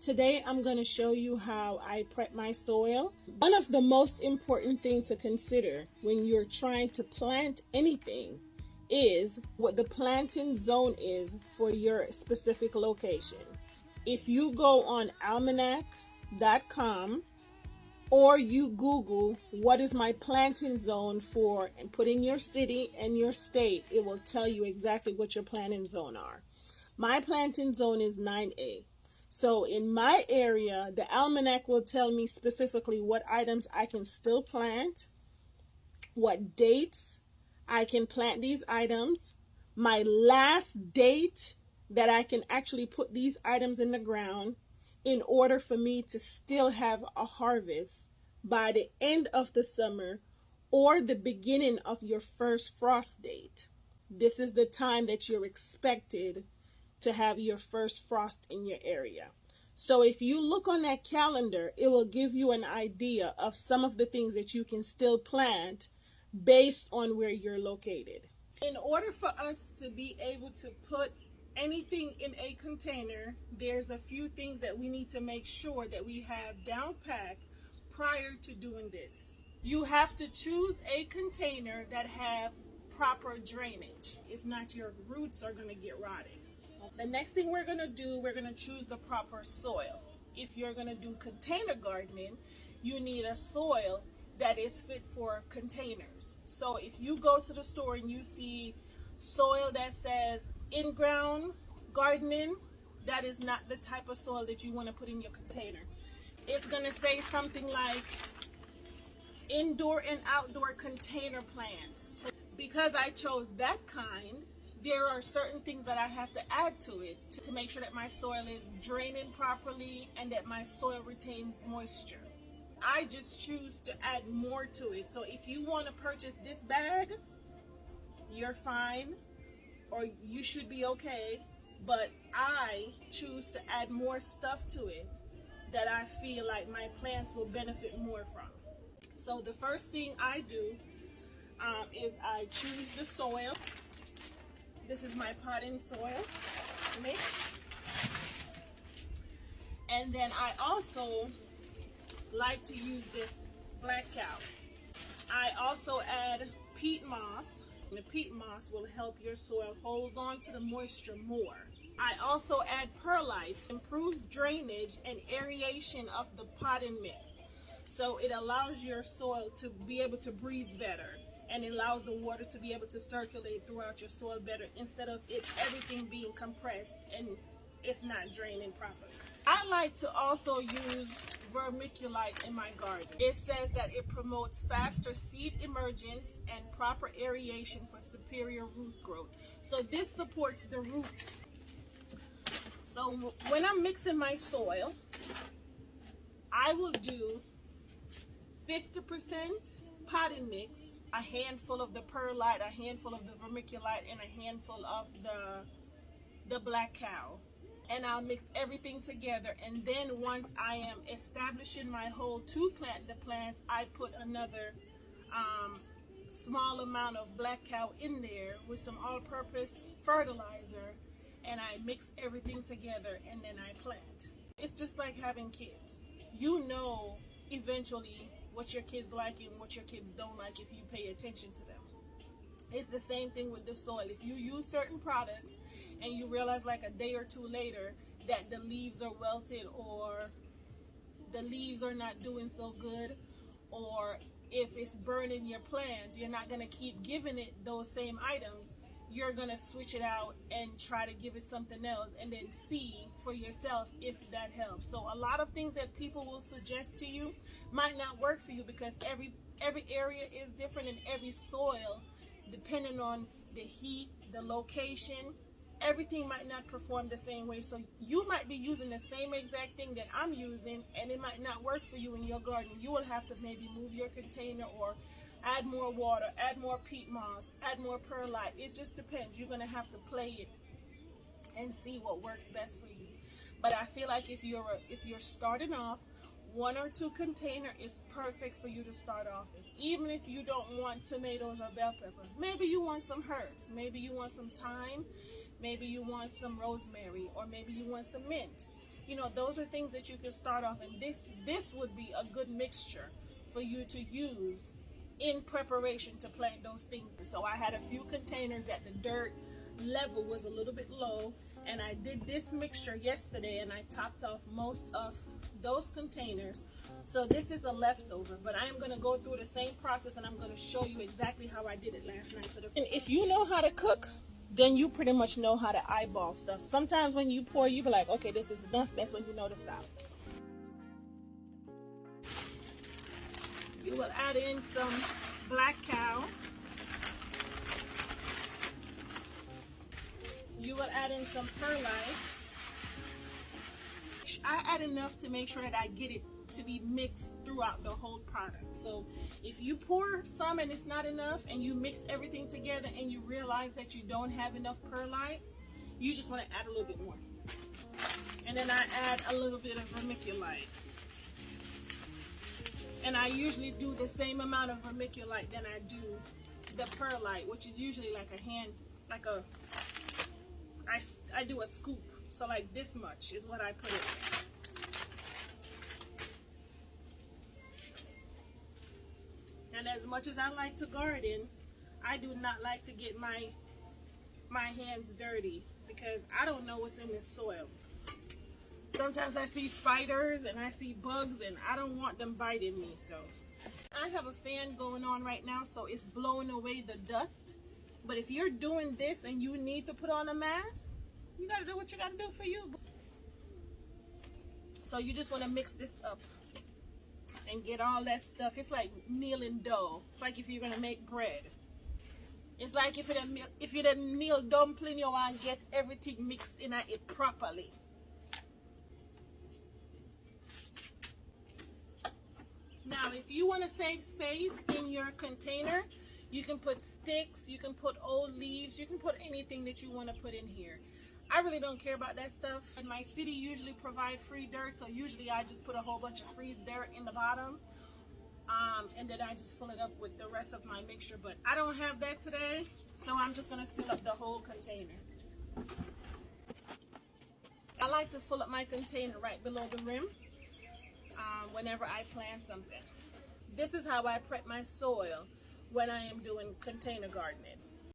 Today I'm going to show you how I prep my soil. One of the most important things to consider when you're trying to plant anything is what the planting zone is for your specific location. If you go on almanac.com or you Google what is my planting zone for and put in your city and your state, it will tell you exactly what your planting zone are. My planting zone is 9A. So in my area, the almanac will tell me specifically what items I can still plant, what dates I can plant these items, my last date that I can actually put these items in the ground in order for me to still have a harvest by the end of the summer or the beginning of your first frost date. This is the time that you're expected to have your first frost in your area. So if you look on that calendar, it will give you an idea of some of the things that you can still plant based on where you're located. In order for us to be able to put anything in a container, there's a few things that we need to make sure that we have down pat prior to doing this. You have to choose a container that have proper drainage. If not, your roots are going to get rotted. The next thing we're going to do, we're going to choose the proper soil. If you're going to do container gardening, you need a soil that is fit for containers. So if you go to the store and you see soil that says in-ground gardening, that is not the type of soil that you want to put in your container. It's going to say something like indoor and outdoor container plants. So because I chose that kind, there are certain things that I have to add to it to make sure that my soil is draining properly and that my soil retains moisture. I just choose to add more to it. So if you want to purchase this bag, you're fine, or you should be okay. But I choose to add more stuff to it that I feel like my plants will benefit more from. So the first thing I do is I choose the soil. This is my potting soil mix. And then I also like to use this black cow. I also add peat moss. And the peat moss will help your soil hold on to the moisture more. I also add perlite, improves drainage and aeration of the potting mix. So it allows your soil to be able to breathe better, and it allows the water to be able to circulate throughout your soil better instead of everything being compressed and it's not draining properly. I like to also use vermiculite in my garden. It says that it promotes faster seed emergence and proper aeration for superior root growth. So this supports the roots. So when I'm mixing my soil, I will do 50% potting mix, a handful of the perlite, a handful of the vermiculite, and a handful of the black cow. And I'll mix everything together. And then once I am establishing my hole to plant the plants, I put another small amount of black cow in there with some all-purpose fertilizer, and I mix everything together and then I plant. It's just like having kids. You know eventually what your kids like and what your kids don't like if you pay attention to them. It's the same thing with the soil. If you use certain products and you realize like a day or two later that the leaves are wilted or the leaves are not doing so good, or if it's burning your plants, you're not going to keep giving it those same items. You're going to switch it out and try to give it something else and then see for yourself if that helps. So a lot of things that people will suggest to you might not work for you because every area is different, and every soil, depending on the heat, the location, everything might not perform the same way. So you might be using the same exact thing that I'm using and it might not work for you in your garden. You will have to maybe move your container or add more water, add more peat moss, add more perlite. It just depends. You're going to have to play it and see what works best for you. But I feel like if you're starting off, 1 or 2 container is perfect for you to start off with. Even if you don't want tomatoes or bell pepper, maybe you want some herbs, maybe you want some thyme, maybe you want some rosemary, or maybe you want some mint. You know, those are things that you can start off, and this would be a good mixture for you to use in preparation to plant those things. So I had a few containers that the dirt level was a little bit low, and I did this mixture yesterday, and I topped off most of those containers. So this is a leftover, but I am going to go through the same process, and I'm going to show you exactly how I did it last night. And if you know how to cook, then you pretty much know how to eyeball stuff. Sometimes when you pour, you be like, okay, this is enough. That's when you know to stop. You will add in some black cow. You will add in some perlite. I add enough to make sure that I get it to be mixed throughout the whole product. So if you pour some and it's not enough, and you mix everything together and you realize that you don't have enough perlite, you just want to add a little bit more. And then I add a little bit of vermiculite. And I usually do the same amount of vermiculite than I do the perlite, which is usually like a hand, like a, I do a scoop. So like this much is what I put in. And as much as I like to garden, I do not like to get my hands dirty, because I don't know what's in the soils. Sometimes I see spiders and I see bugs, and I don't want them biting me. So I have a fan going on right now, so it's blowing away the dust. But if you're doing this and you need to put on a mask, you gotta do what you gotta do for you. So you just want to mix this up and get all that stuff. It's like kneading dough. It's like if you're gonna make bread. It's like if you didn't kneel dumpling, you want to get everything mixed in it properly. Now, if you want to save space in your container, you can put sticks, you can put old leaves, you can put anything that you want to put in here. I really don't care about that stuff. And my city usually provide free dirt, so usually I just put a whole bunch of free dirt in the bottom, and then I just fill it up with the rest of my mixture. But I don't have that today, so I'm just gonna fill up the whole container. I like to fill up my container right below the rim whenever I plant something. This is how I prep my soil when I am doing container gardening.